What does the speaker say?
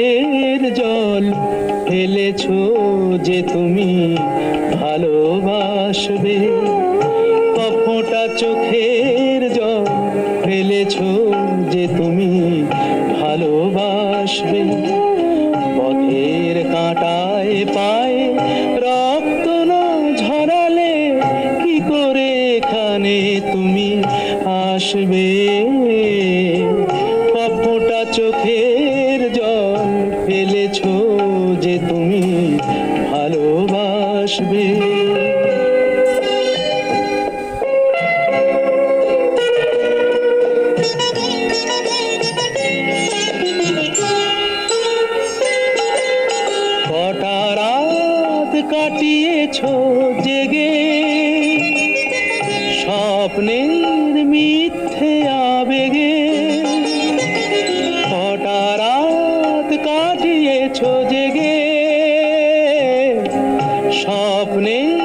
চোখের জল ফেলেছো যে তুমি ভালোবাসবে, কপটা চোখের জল ফেলেছো যে তুমি ভালোবাসবে। পথের কাঁটায় পায়ে রক্ত না ঝরালে কি করে এখানে তুমি আসবে? কপটা চোখের জল ফেলেছো যে তুমি ভালোবাসবে। কটা রাত কাটিয়েছো জেগে স্বপ্নের মিথ্যে আবেগে, কটা রাত কাটিয়েছো জেগে স্বপ্নের